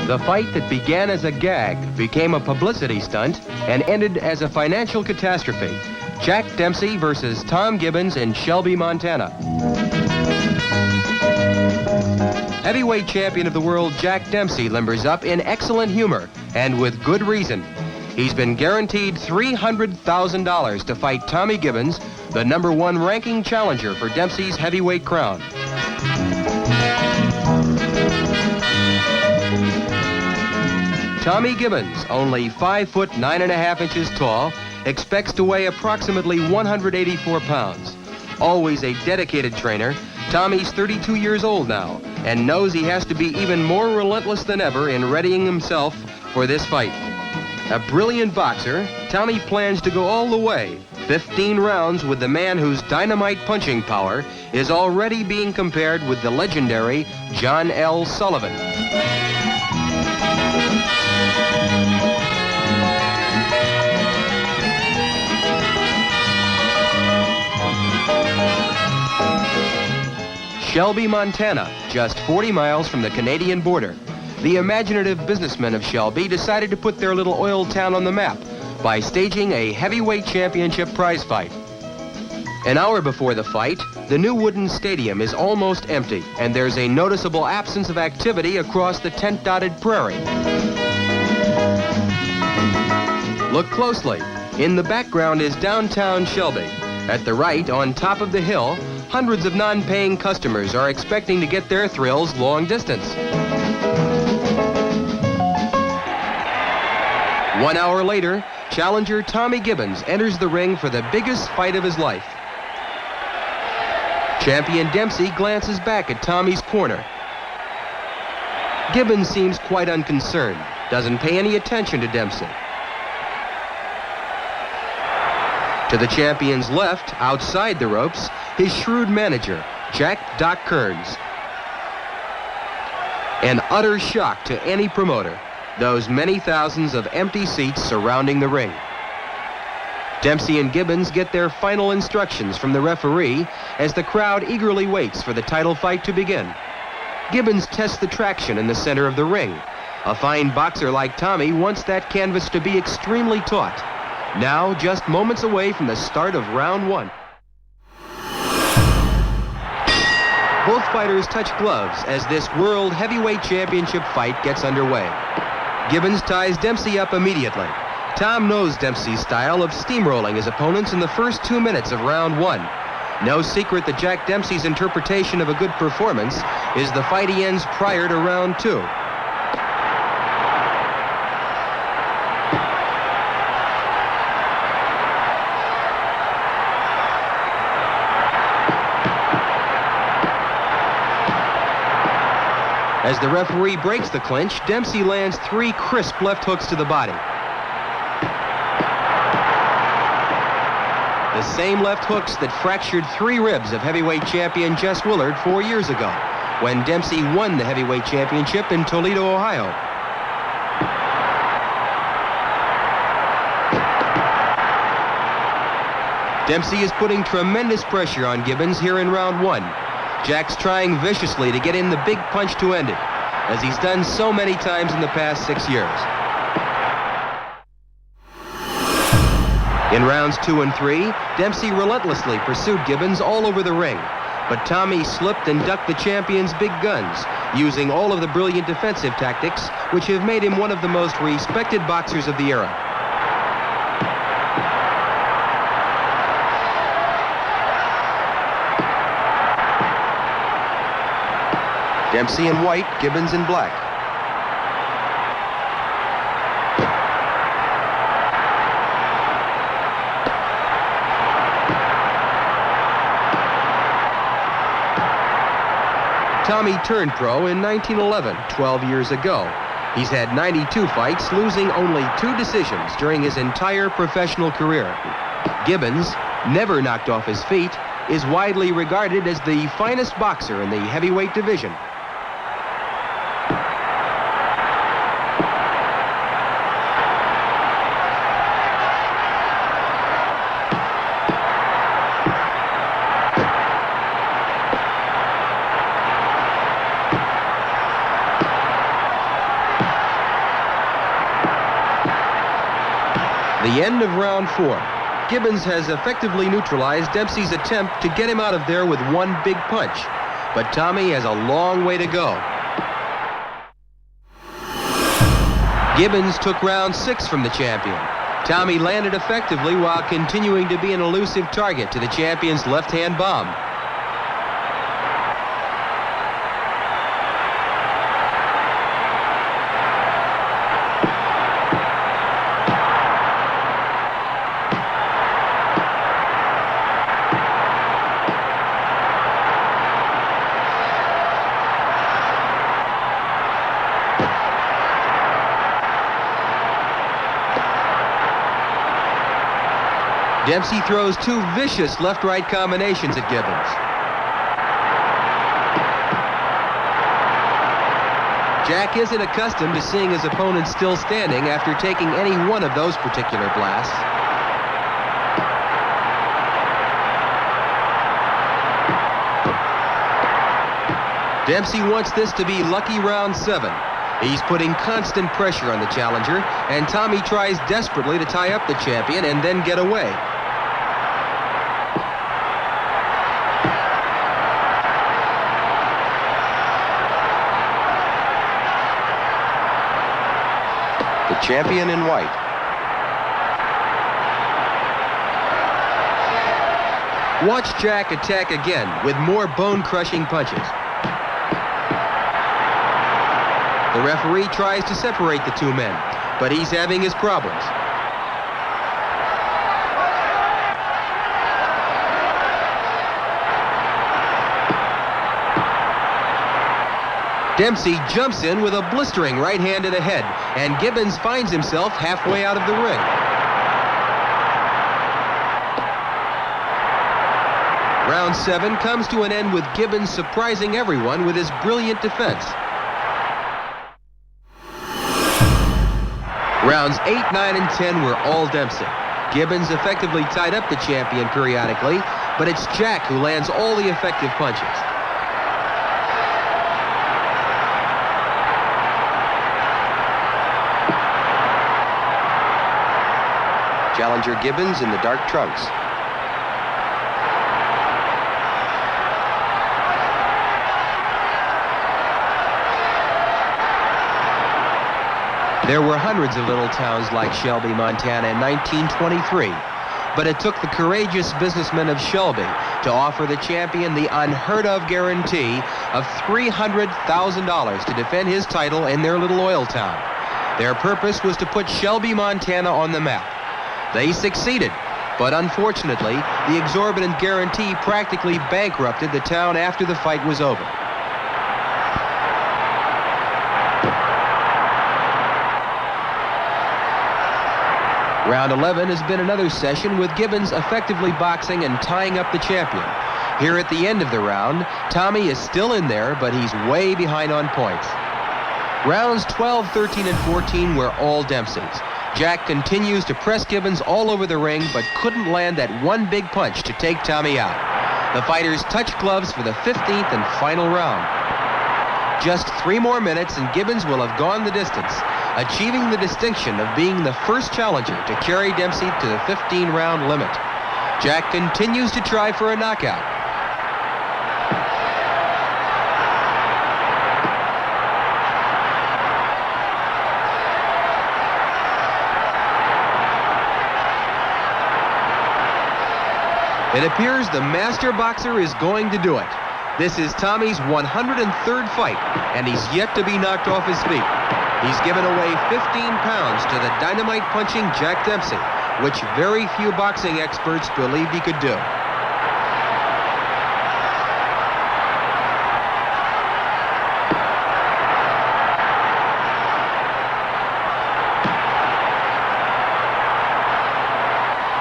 The fight that began as a gag became a publicity stunt and ended as a financial catastrophe. Jack Dempsey versus Tom Gibbons in Shelby, Montana. Heavyweight champion of the world Jack Dempsey limbers up in excellent humor, and with good reason. He's been guaranteed $300,000 to fight Tommy Gibbons, the #1 ranking challenger for Dempsey's heavyweight crown. Tommy Gibbons, only 5 foot 9.5 inches tall, expects to weigh approximately 184 pounds. Always a dedicated trainer, Tommy's 32 years old now and knows he has to be even more relentless than ever in readying himself for this fight. A brilliant boxer, Tommy plans to go all the way, 15 rounds with the man whose dynamite punching power is already being compared with the legendary John L. Sullivan. Shelby, Montana, just 40 miles from the Canadian border. The imaginative businessmen of Shelby decided to put their little oil town on the map by staging a heavyweight championship prize fight. An hour before the fight, the new wooden stadium is almost empty, and there's a noticeable absence of activity across the tent-dotted prairie. Look closely. In the background is downtown Shelby. At the right, on top of the hill, hundreds of non-paying customers are expecting to get their thrills long distance. 1 hour later, challenger Tommy Gibbons enters the ring for the biggest fight of his life. Champion Dempsey glances back at Tommy's corner. Gibbons seems quite unconcerned, doesn't pay any attention to Dempsey. To the champion's left, outside the ropes, his shrewd manager, Jack "Doc" Kearns. An utter shock to any promoter, those many thousands of empty seats surrounding the ring. Dempsey and Gibbons get their final instructions from the referee as the crowd eagerly waits for the title fight to begin. Gibbons tests the traction in the center of the ring. A fine boxer like Tommy wants that canvas to be extremely taut. Now, just moments away from the start of round 1. Both fighters touch gloves as this World Heavyweight Championship fight gets underway. Gibbons ties Dempsey up immediately. Tom knows Dempsey's style of steamrolling his opponents in the first 2 minutes of round 1. No secret that Jack Dempsey's interpretation of a good performance is the fight he ends prior to round 2. As the referee breaks the clinch, Dempsey lands 3 crisp left hooks to the body. The same left hooks that fractured 3 ribs of heavyweight champion Jess Willard 4 years ago, when Dempsey won the heavyweight championship in Toledo, Ohio. Dempsey is putting tremendous pressure on Gibbons here in round 1. Jack's trying viciously to get in the big punch to end it, as he's done so many times in the past 6 years. In rounds 2 and 3, Dempsey relentlessly pursued Gibbons all over the ring, but Tommy slipped and ducked the champion's big guns, using all of the brilliant defensive tactics which have made him one of the most respected boxers of the era. Dempsey in white, Gibbons in black. Tommy turned pro in 1911, 12 years ago. He's had 92 fights, losing only 2 decisions during his entire professional career. Gibbons, never knocked off his feet, is widely regarded as the finest boxer in the heavyweight division. The end of round 4. Gibbons has effectively neutralized Dempsey's attempt to get him out of there with one big punch. But Tommy has a long way to go. Gibbons took round 6 from the champion. Tommy landed effectively while continuing to be an elusive target to the champion's left-hand bomb. Dempsey throws 2 vicious left-right combinations at Gibbons. Jack isn't accustomed to seeing his opponent still standing after taking any one of those particular blasts. Dempsey wants this to be lucky round 7. He's putting constant pressure on the challenger, and Tommy tries desperately to tie up the champion and then get away. The champion in white. Watch Jack attack again with more bone-crushing punches. The referee tries to separate the 2 men, but he's having his problems. Dempsey jumps in with a blistering right hand to the head, and Gibbons finds himself halfway out of the ring. Round 7 comes to an end with Gibbons surprising everyone with his brilliant defense. Rounds 8, 9, and 10 were all Dempsey. Gibbons effectively tied up the champion periodically, but it's Jack who lands all the effective punches. Challenger Gibbons in the dark trunks. There were hundreds of little towns like Shelby, Montana in 1923, but it took the courageous businessmen of Shelby to offer the champion the unheard-of guarantee of $300,000 to defend his title in their little oil town. Their purpose was to put Shelby, Montana on the map. They succeeded, but unfortunately, the exorbitant guarantee practically bankrupted the town after the fight was over. Round 11 has been another session with Gibbons effectively boxing and tying up the champion. Here at the end of the round, Tommy is still in there, but he's way behind on points. Rounds 12, 13, and 14 were all Dempsey's. Jack continues to press Gibbons all over the ring, but couldn't land that one big punch to take Tommy out. The fighters touch gloves for the 15th and final round. Just 3 more minutes and Gibbons will have gone the distance, achieving the distinction of being the first challenger to carry Dempsey to the 15-round limit. Jack continues to try for a knockout. It appears the master boxer is going to do it. This is Tommy's 103rd fight, and he's yet to be knocked off his feet. He's given away 15 pounds to the dynamite-punching Jack Dempsey, which very few boxing experts believed he could do.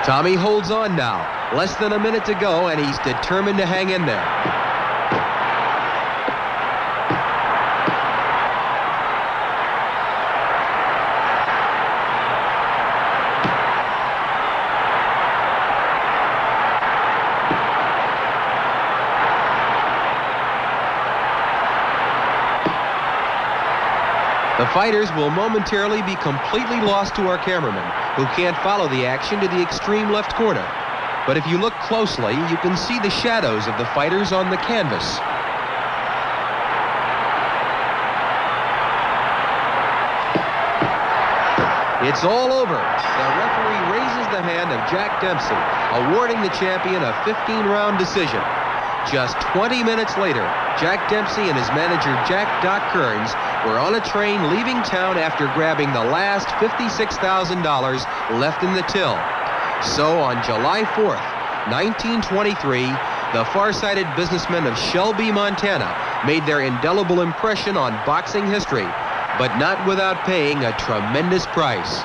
Tommy holds on now. Less than a minute to go, and he's determined to hang in there. The fighters will momentarily be completely lost to our cameraman, who can't follow the action to the extreme left corner. But if you look closely, you can see the shadows of the fighters on the canvas. It's all over. The referee raises the hand of Jack Dempsey, awarding the champion a 15-round decision. Just 20 minutes later, Jack Dempsey and his manager Jack Doc Kearns were on a train leaving town after grabbing the last $56,000 left in the till. So on July 4th, 1923, the far-sighted businessmen of Shelby, Montana made their indelible impression on boxing history, but not without paying a tremendous price.